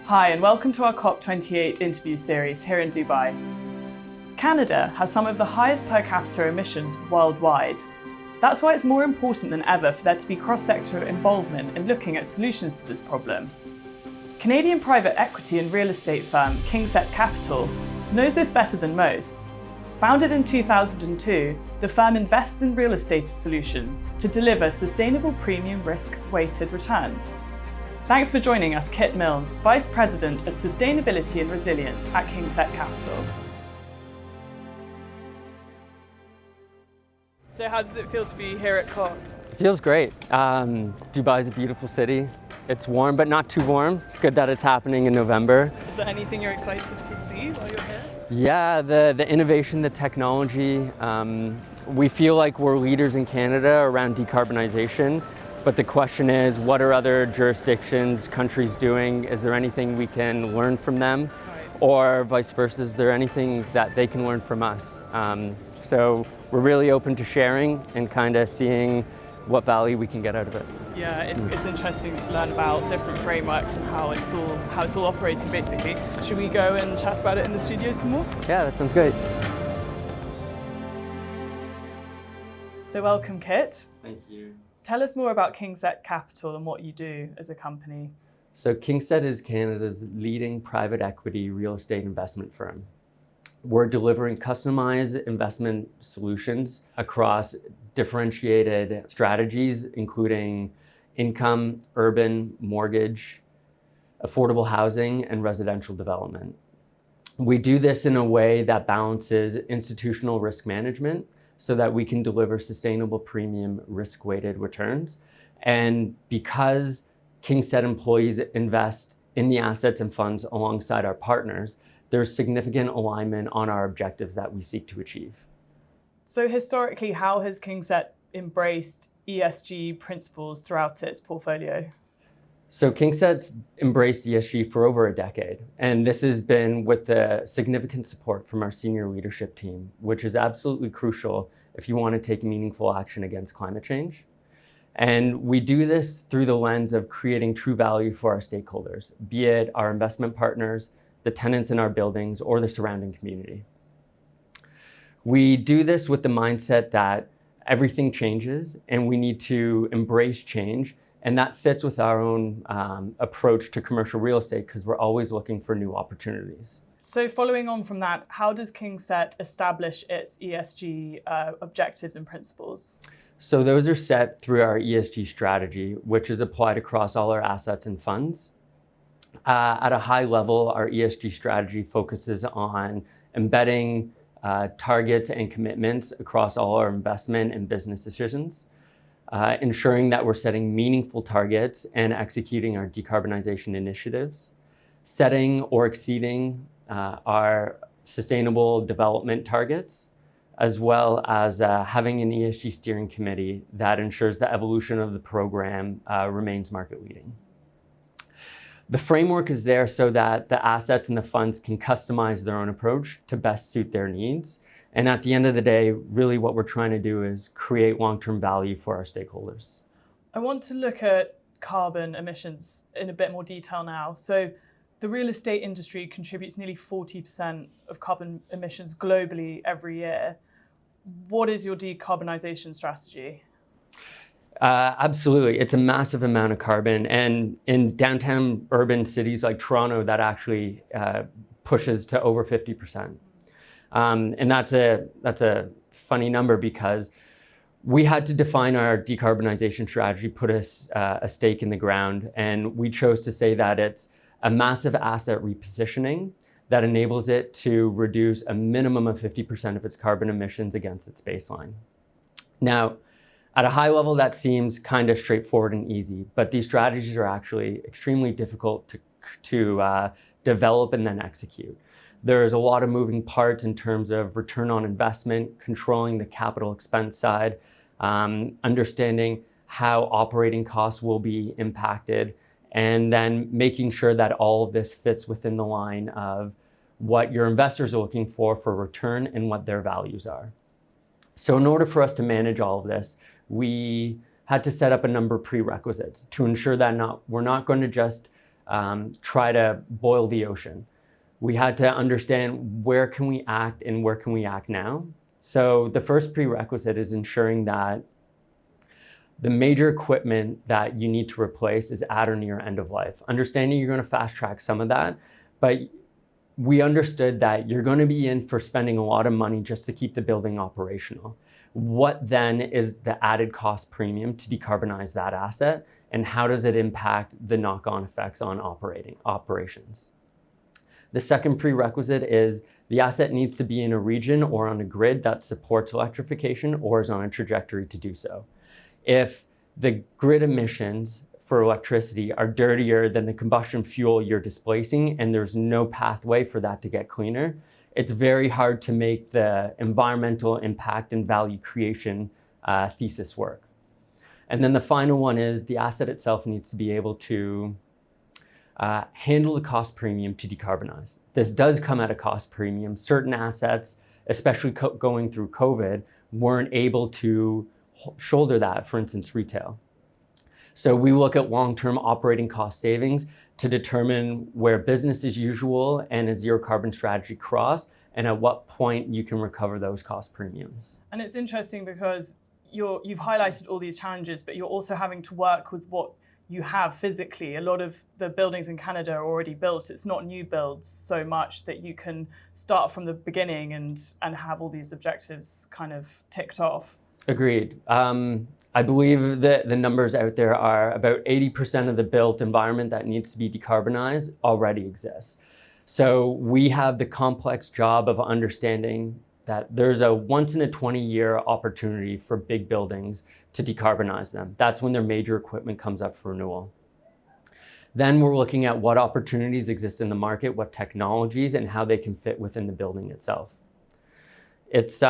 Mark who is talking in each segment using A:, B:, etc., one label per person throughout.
A: Hi, and welcome to our COP28 interview series here in Dubai. Canada has some of the highest per capita emissions worldwide. That's why it's more important than ever for there to be cross-sector involvement in looking at solutions to this problem. Canadian private equity and real estate firm KingSett Capital knows this better than most. Founded in 2002, the firm invests in real estate solutions to deliver sustainable premium risk-weighted returns. Thanks for joining us, Kit Mills, Vice President of Sustainability and Resilience at KingSett Capital. So how does it feel to be here at COP?
B: Feels great. Dubai is a beautiful city. It's warm, but not too warm. It's good that it's happening in November.
A: Is there anything you're excited to see while you're here?
B: Yeah, the innovation, the technology. We feel like we're leaders in Canada around decarbonization. But the question is, what are other jurisdictions, countries doing? Is there anything we can learn from them?
A: Right.
B: Or vice versa, is there anything that they can learn from us? So we're really open to sharing and kind of seeing what value we can get out of it.
A: Yeah, it's interesting to learn about different frameworks and how it's all operating basically. Should we go and chat about it in the studio some more?
B: Yeah, that sounds great.
A: So welcome, Kit.
B: Thank you.
A: Tell us more about KingSett Capital and what you do as a company.
B: So Kingset is Canada's leading private equity real estate investment firm. We're delivering customized investment solutions across differentiated strategies, including income, urban, mortgage, affordable housing, and residential development. We do this in a way that balances institutional risk management so that we can deliver sustainable premium risk-weighted returns. And because KingSett employees invest in the assets and funds alongside our partners, there's significant alignment on our objectives that we seek to achieve.
A: So historically, how has KingSett embraced ESG principles throughout its portfolio?
B: So KingSett's embraced ESG for over a decade, and this has been with the significant support from our senior leadership team, which is absolutely crucial if you want to take meaningful action against climate change. And we do this through the lens of creating true value for our stakeholders, be it our investment partners, the tenants in our buildings, or the surrounding community. We do this with the mindset that everything changes and we need to embrace change. And that fits with our own approach to commercial real estate because we're always looking for new opportunities.
A: So following on from that, how does KingSett establish its ESG objectives and principles?
B: So those are set through our ESG strategy, which is applied across all our assets and funds. At a high level, our ESG strategy focuses on embedding targets and commitments across all our investment and business decisions. Ensuring that we're setting meaningful targets and executing our decarbonization initiatives, setting or exceeding our sustainable development targets, as well as having an ESG steering committee that ensures the evolution of the program remains market leading. The framework is there so that the assets and the funds can customize their own approach to best suit their needs. And at the end of the day, really what we're trying to do is create long-term value for our stakeholders.
A: I want to look at carbon emissions in a bit more detail now. So the real estate industry contributes nearly 40% of carbon emissions globally every year. What is your decarbonization strategy?
B: Absolutely. It's a massive amount of carbon. And in downtown urban cities like Toronto, that actually pushes to over 50%. And that's a funny number because we had to define our decarbonization strategy, put a stake in the ground, and we chose to say that it's a massive asset repositioning that enables it to reduce a minimum of 50% of its carbon emissions against its baseline. Now, at a high level, that seems kind of straightforward and easy, but these strategies are actually extremely difficult to develop and then execute. There's a lot of moving parts in terms of return on investment, controlling the capital expense side, understanding how operating costs will be impacted, and then making sure that all of this fits within the line of what your investors are looking for return and what their values are. So in order for us to manage all of this, we had to set up a number of prerequisites to ensure that we're not going to just try to boil the ocean. We had to understand where can we act and where can we act now. So the first prerequisite is ensuring that the major equipment that you need to replace is at or near end of life. Understanding you're going to fast track some of that, but we understood that you're going to be in for spending a lot of money just to keep the building operational. What then is the added cost premium to decarbonize that asset, and how does it impact the knock-on effects on operations? The second prerequisite is the asset needs to be in a region or on a grid that supports electrification or is on a trajectory to do so. If the grid emissions for electricity are dirtier than the combustion fuel you're displacing and there's no pathway for that to get cleaner, it's very hard to make the environmental impact and value creation thesis work. And then the final one is the asset itself needs to be able to handle the cost premium to decarbonize. This does come at a cost premium. Certain assets, especially going through COVID, weren't able to shoulder that, for instance, retail. So we look at long-term operating cost savings to determine where business as usual and a zero carbon strategy cross, and at what point you can recover those cost premiums.
A: And it's interesting because you've highlighted all these challenges, but you're also having to work with what you have physically. A lot of the buildings in Canada are already built. It's not new builds so much that you can start from the beginning and have all these objectives kind of ticked off.
B: Agreed. I believe that the numbers out there are about 80% of the built environment that needs to be decarbonized already exists. So we have the complex job of understanding that there's a once in a 20-year opportunity for big buildings to decarbonize them. That's when their major equipment comes up for renewal. Then we're looking at what opportunities exist in the market, what technologies, and how they can fit within the building itself. It's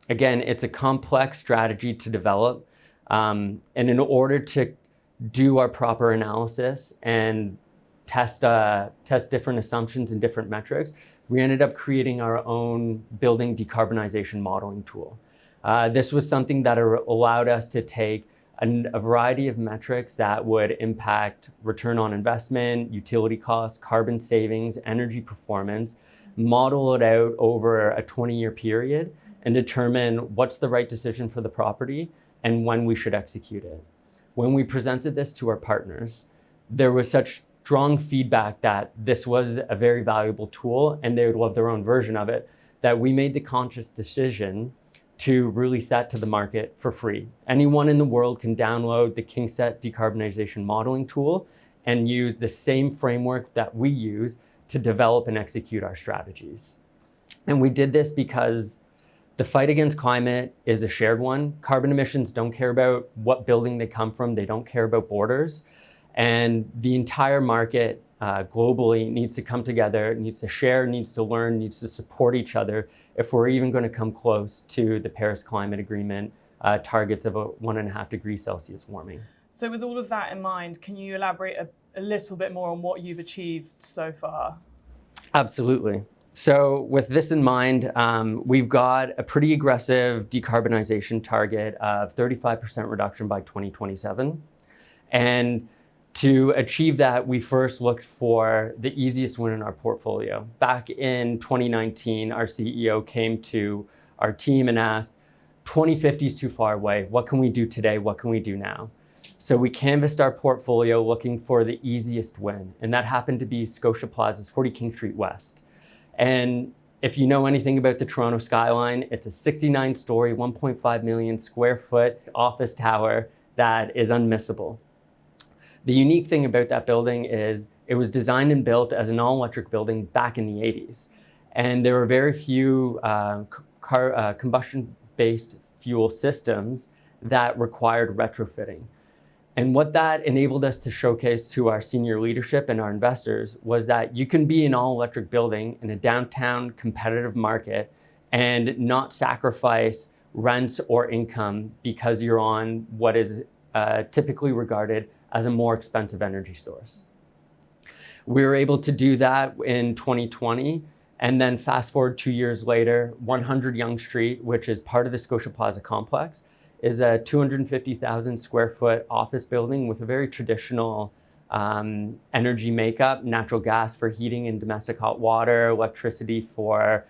B: again, it's a complex strategy to develop. And in order to do our proper analysis and test different assumptions and different metrics, we ended up creating our own building decarbonization modeling tool. This was something that allowed us to take a variety of metrics that would impact return on investment, utility costs, carbon savings, energy performance, model it out over a 20-year period, and determine what's the right decision for the property and when we should execute it. When we presented this to our partners, there was such strong feedback that this was a very valuable tool and they would love their own version of it, that we made the conscious decision to release that to the market for free. Anyone in the world can download the Kingset Decarbonization Modeling tool and use the same framework that we use to develop and execute our strategies. And we did this because the fight against climate is a shared one. Carbon emissions don't care about what building they come from. They don't care about borders. And the entire market globally needs to come together, needs to share, needs to learn, needs to support each other if we're even going to come close to the Paris Climate Agreement targets of a 1.5 degrees Celsius warming. So
A: with all of that in mind, can you elaborate a little bit more on what you've achieved so far?
B: Absolutely. So with this in mind, we've got a pretty aggressive decarbonization target of 35% reduction by 2027. And to achieve that, we first looked for the easiest win in our portfolio. Back in 2019, our CEO came to our team and asked, 2050 is too far away. What can we do today? What can we do now? So we canvassed our portfolio looking for the easiest win. And that happened to be Scotia Plaza's 40 King Street West. And if you know anything about the Toronto skyline, it's a 69-story, 1.5 million square foot office tower that is unmissable. The unique thing about that building is it was designed and built as an all-electric building back in the 80s. And there were very few combustion-based fuel systems that required retrofitting. And what that enabled us to showcase to our senior leadership and our investors was that you can be an all-electric building in a downtown competitive market and not sacrifice rents or income because you're on what is typically regarded as a more expensive energy source. We were able to do that in 2020, and then fast forward 2 years later, 100 Yonge Street, which is part of the Scotia Plaza complex, is a 250,000 square foot office building with a very traditional energy makeup, natural gas for heating and domestic hot water, electricity for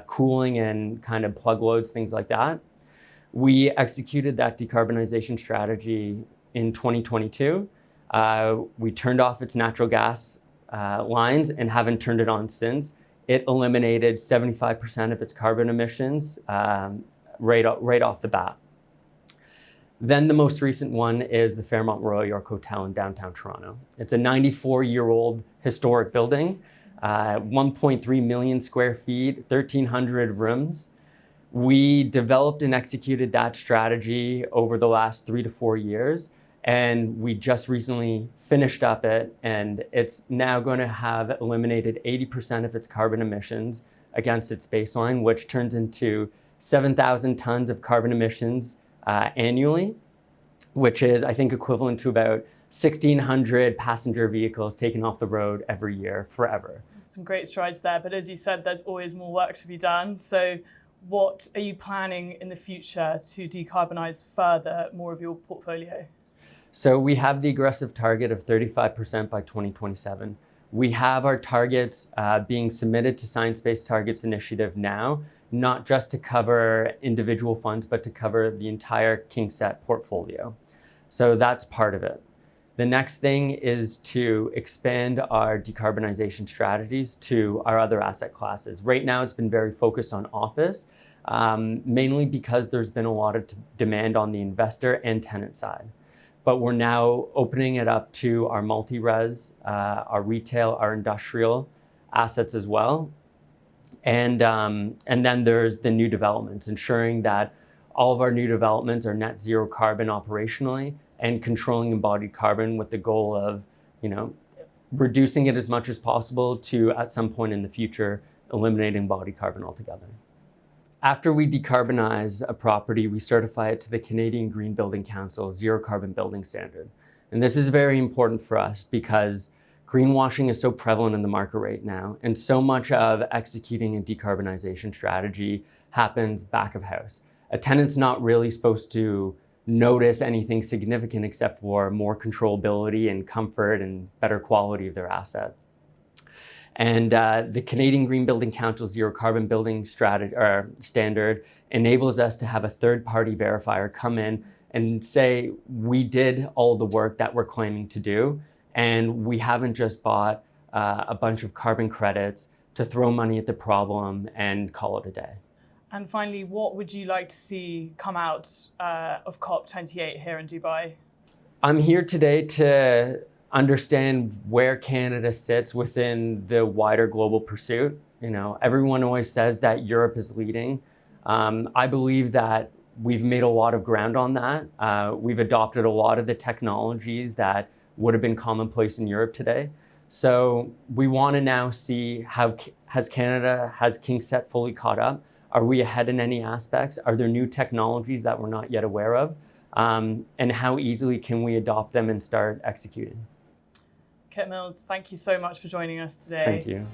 B: cooling and kind of plug loads, things like that. We executed that decarbonization strategy in 2022. We turned off its natural gas lines and haven't turned it on since. It eliminated 75% of its carbon emissions right off the bat. Then the most recent one is the Fairmont Royal York Hotel in downtown Toronto. It's a 94-year-old historic building, 1.3 million square feet, 1,300 rooms. We developed and executed that strategy over the last 3 to 4 years, and we just recently finished up it, and it's now going to have eliminated 80% of its carbon emissions against its baseline, which turns into 7,000 tons of carbon emissions annually, which is, I think, equivalent to about 1,600 passenger vehicles taken off the road every year forever.
A: Some great strides there, but as you said, there's always more work to be done. So what are you planning in the future to decarbonize further more of your portfolio?
B: So we have the aggressive target of 35% by 2027. We have our targets being submitted to Science Based Targets Initiative now, not just to cover individual funds, but to cover the entire Kingset portfolio. So that's part of it. The next thing is to expand our decarbonization strategies to our other asset classes. Right now, it's been very focused on office, mainly because there's been a lot of demand on the investor and tenant side. But we're now opening it up to our multi-res, our retail, our industrial assets as well. And then there's the new developments, ensuring that all of our new developments are net zero carbon operationally and controlling embodied carbon with the goal of, reducing it as much as possible to, at some point in the future, eliminating embodied carbon altogether. After we decarbonize a property, we certify it to the Canadian Green Building Council Zero Carbon Building Standard. And this is very important for us because greenwashing is so prevalent in the market right now, and so much of executing a decarbonization strategy happens back of house. A tenant's not really supposed to notice anything significant except for more controllability and comfort and better quality of their asset. And the Canadian Green Building Council Zero Carbon Building Standard enables us to have a third-party verifier come in and say, we did all the work that we're claiming to do, and we haven't just bought a bunch of carbon credits to throw money at the problem and call it a day.
A: And finally, what would you like to see come out of COP28 here in Dubai?
B: I'm here today to understand where Canada sits within the wider global pursuit. Everyone always says that Europe is leading. I believe that we've made a lot of ground on that. We've adopted a lot of the technologies that would have been commonplace in Europe today. So we want to now see has Kingset fully caught up? Are we ahead in any aspects? Are there new technologies that we're not yet aware of? And how easily can we adopt them and start executing?
A: Kit Mills, thank you so much for joining us today.
B: Thank you.